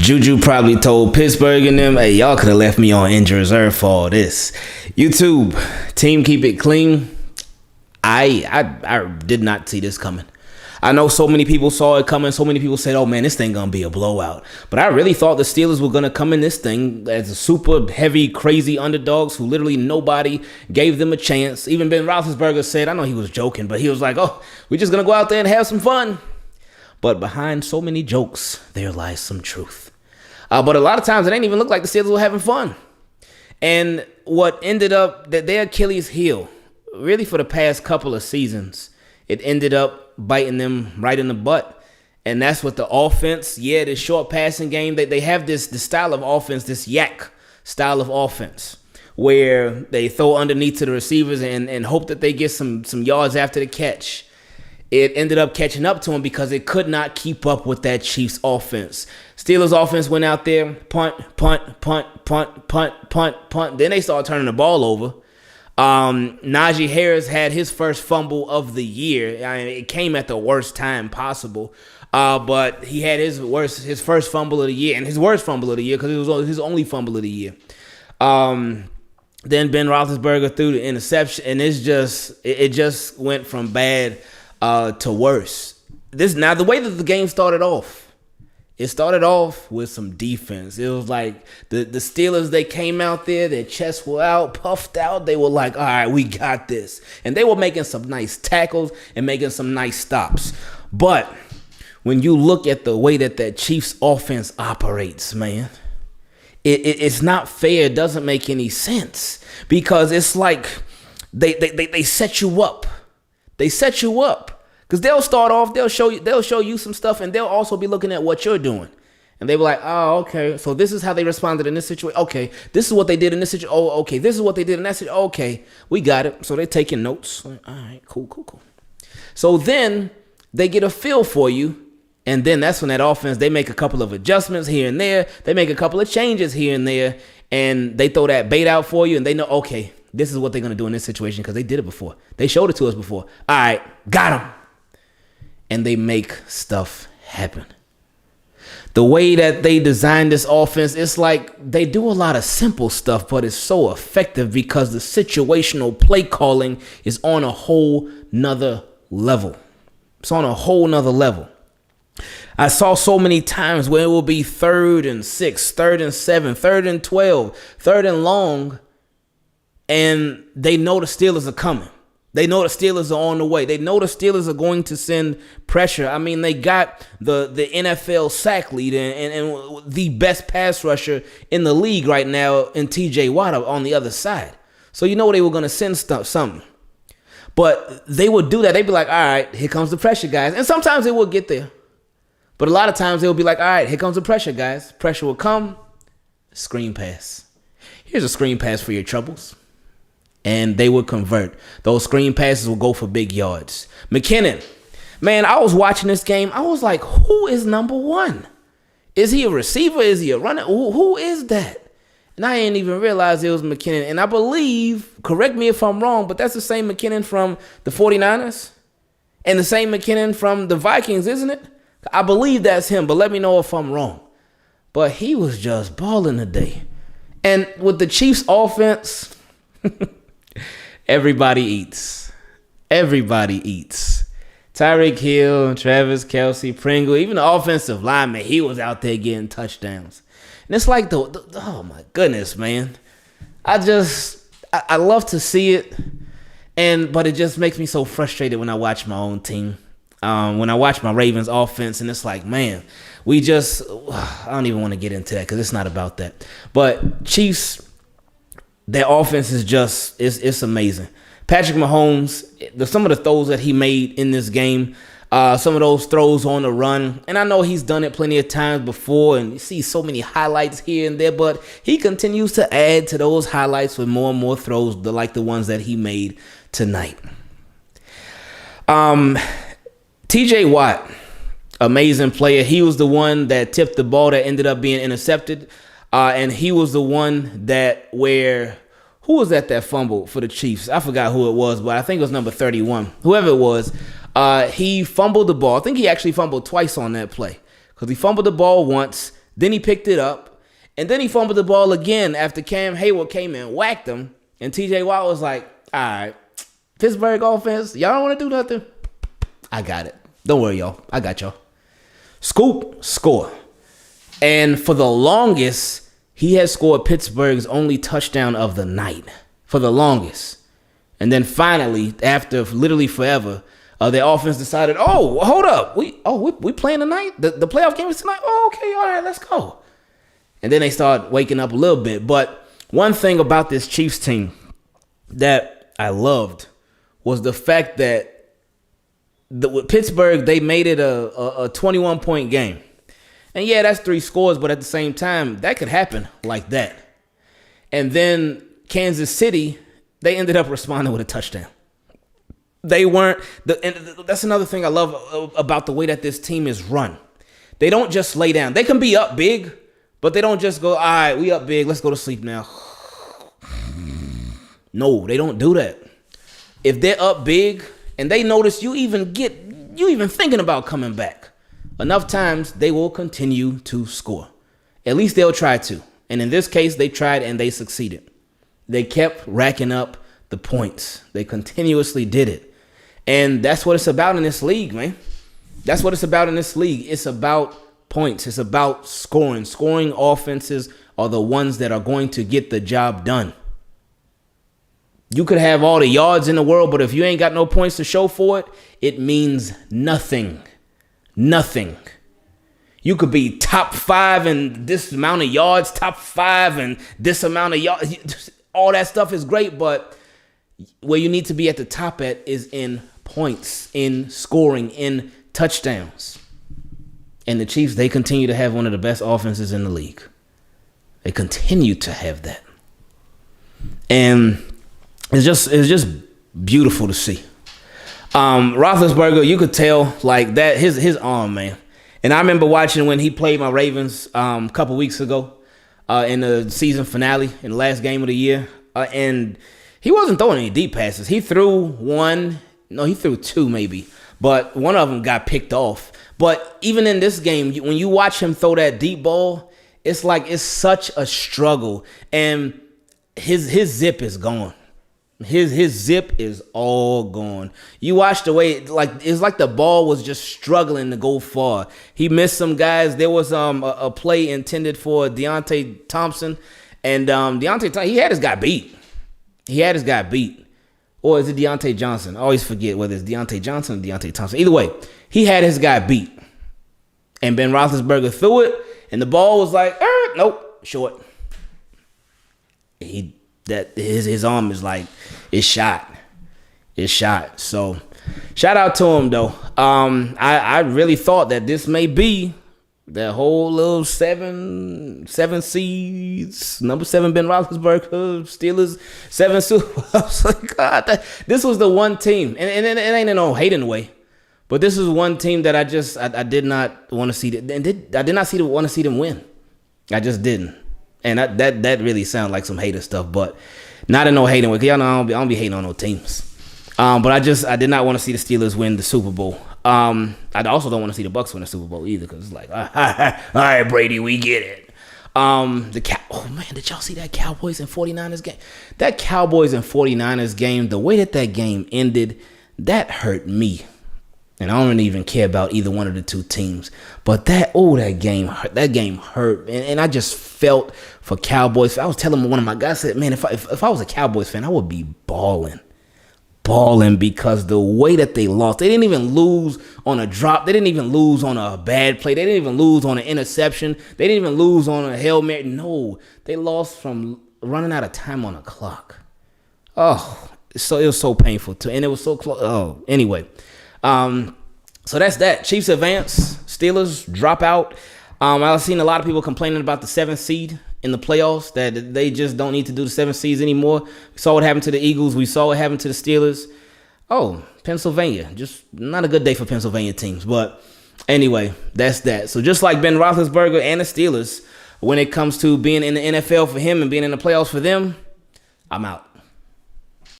Juju probably told Pittsburgh and them, hey, y'all could have left me on injured reserve for all this. YouTube, team keep it clean. I did not see this coming. I know so many people saw it coming. So many people said, oh, man, this thing going to be a blowout. But I really thought the Steelers were going to come in this thing as a super heavy, crazy underdogs who literally nobody gave them a chance. Even Ben Roethlisberger said, I know he was joking, but he was like, oh, we're just going to go out there and have some fun. But behind so many jokes, there lies some truth. But a lot of times it ain't even look like the Steelers were having fun. And what ended up, that their Achilles heel, really for the past couple of seasons, it ended up biting them right in the butt. And that's what the offense, the short passing game, they have this style of offense, this yak style of offense, where they throw underneath to the receivers and hope that they get some yards after the catch. It ended up catching up to them because it could not keep up with that Chiefs offense. Steelers offense went out there, punt. Then they started turning the ball over. Najee Harris had his first fumble of the year. I mean, it came at the worst time possible. But he had his first fumble of the year and his worst fumble of the year because it was his only fumble of the year. Then Ben Roethlisberger threw the interception, and it just went from bad to worse. Now the way that the game started off. It started off with some defense. It was like the Steelers, they came out there, their chests were out, puffed out. They were like, all right, we got this. And they were making some nice tackles and making some nice stops. But when you look at the way that Chiefs offense operates, man, it's not fair. It doesn't make any sense because it's like they set you up. They set you up. Because they'll start off, they'll show you some stuff, and they'll also be looking at what you're doing. And they were like, oh, okay, so this is how they responded in this situation. Okay, this is what they did in this situation. Oh, okay, this is what they did in that situation. Okay, we got it. So they're taking notes. Like, all right, cool. So then they get a feel for you, and then that's when that offense, they make a couple of adjustments here and there. They make a couple of changes here and there, and they throw that bait out for you, and they know, okay, this is what they're going to do in this situation because they did it before. They showed it to us before. All right, got them. And they make stuff happen. The way that they designed this offense, it's like they do a lot of simple stuff, but it's so effective because the situational play calling is on a whole nother level. It's on a whole nother level. I saw so many times where it will be 3rd and 6, 3rd and 7, 3rd and 12, 3rd and long, and they know the Steelers are coming. They know the Steelers are on the way. They know the Steelers are going to send pressure. I mean, they got the NFL sack leader and the best pass rusher in the league right now in TJ Watt on the other side. So you know they were going to send something. But they would do that. They'd be like, all right, here comes the pressure, guys. And sometimes they would get there. But a lot of times they would be like, all right, here comes the pressure, guys. Pressure will come. Screen pass. Here's a screen pass for your troubles. And they would convert. Those screen passes will go for big yards. McKinnon. Man, I was watching this game. I was like, who is number one? Is he a receiver? Is he a runner? Who is that? And I didn't even realize it was McKinnon. And I believe, correct me if I'm wrong, but that's the same McKinnon from the 49ers. And the same McKinnon from the Vikings, isn't it? I believe that's him, but let me know if I'm wrong. But he was just balling today. And with the Chiefs offense... Everybody eats. Everybody eats. Tyreek Hill, Travis Kelce, Pringle, even the offensive lineman, he was out there getting touchdowns. And it's like, oh my goodness, man. I love to see it, but it just makes me so frustrated when I watch my own team. When I watch my Ravens offense, and it's like, man, I don't even want to get into that because it's not about that. But Chiefs, their offense is it's amazing. Patrick Mahomes, some of the throws that he made in this game, some of those throws on the run, and I know he's done it plenty of times before, and you see so many highlights here and there, but he continues to add to those highlights with more and more throws, like the ones that he made tonight. TJ Watt, amazing player. He was the one that tipped the ball that ended up being intercepted. And he was the one who was that fumbled for the Chiefs? I forgot who it was, but I think it was number 31. Whoever it was, he fumbled the ball. I think he actually fumbled twice on that play because he fumbled the ball once. Then he picked it up. And then he fumbled the ball again after Cam Hayward came and whacked him. And TJ Watt was like, all right, Pittsburgh offense, y'all don't want to do nothing? I got it. Don't worry, y'all. I got y'all. Scoop, score. And for the longest, he has scored Pittsburgh's only touchdown of the night. For the longest. And then finally, after literally forever, their offense decided, oh, hold up. We playing tonight? The playoff game is tonight? Oh, okay, all right, let's go. And then they start waking up a little bit. But one thing about this Chiefs team that I loved was the fact that with Pittsburgh, they made it a 21-point game. And yeah, that's 3 scores, but at the same time, that could happen like that. And then Kansas City, they ended up responding with a touchdown. They weren't, and that's another thing I love about the way that this team is run. They don't just lay down. They can be up big, but they don't just go, all right, we up big, let's go to sleep now. No, they don't do that. If they're up big and they notice you even thinking about coming back, enough times they will continue to score. At least they'll try to. And in this case, they tried and they succeeded. They kept racking up the points. They continuously did it. And that's what it's about in this league, man. That's what it's about in this league. It's about points. It's about scoring. Scoring offenses are the ones that are going to get the job done. You could have all the yards in the world, but if you ain't got no points to show for it, it means nothing. Nothing. You could be top 5 in this amount of yards, top 5 and this amount of yards. All that stuff is great, but where you need to be at the top at is in points, in scoring, in touchdowns. And the Chiefs, they continue to have one of the best offenses in the league. They continue to have that. And it's just beautiful to see. Roethlisberger, you could tell like that his arm, man. And I remember watching when he played my Ravens a couple weeks ago in the season finale in the last game of the year, and he wasn't throwing any deep passes. He threw he threw 2 maybe, but one of them got picked off. But even in this game, when you watch him throw that deep ball, it's like it's such a struggle, and his zip is gone. His zip is all gone. You watch the way it's like the ball was just struggling to go far. He missed some guys. There was a play intended for Deontay Thompson, and he had his guy beat. Or is it Deontay Johnson? I always forget whether it's Deontay Johnson or Deontay Thompson. Either way, he had his guy beat. And Ben Roethlisberger threw it, and the ball was like, nope, short. His arm is like, it's shot. So, shout out to him, though. I really thought that this may be that whole little seven seeds, number 7 Ben Roethlisberger, Steelers 7 Super. I was like, God, this was the one team, and it ain't in no hating way, but this is one team that I did not want to see. I did not want to see them win. I just didn't, and that really sounds like some hater stuff, but not in no hating way. Cause y'all know I don't be hating on no teams. But I did not want to see the Steelers win the Super Bowl. I also don't want to see the Bucs win the Super Bowl either, because it's like, all right, Brady, we get it. Oh man, did y'all see that Cowboys and 49ers game? That Cowboys and 49ers game, the way that game ended, that hurt me. And I don't really even care about either one of the two teams. But that game hurt. And I just felt for Cowboys. I was telling one of my guys, I said, man, if I was a Cowboys fan, I would be balling, because the way that they lost, they didn't even lose on a drop. They didn't even lose on a bad play. They didn't even lose on an interception. They didn't even lose on a Hail Mary. No, they lost from running out of time on the clock. Oh, so it was so painful too, and it was so close. Oh, anyway, so that's that. Chiefs advance, Steelers drop out. I've seen a lot of people complaining about the 7th seed in the playoffs, that they just don't need to do the 7 seeds anymore. We saw what happened to the Eagles. We saw what happened to the Steelers. Oh, Pennsylvania. Just not a good day for Pennsylvania teams. But anyway, that's that. So just like Ben Roethlisberger and the Steelers, when it comes to being in the NFL for him and being in the playoffs for them, I'm out.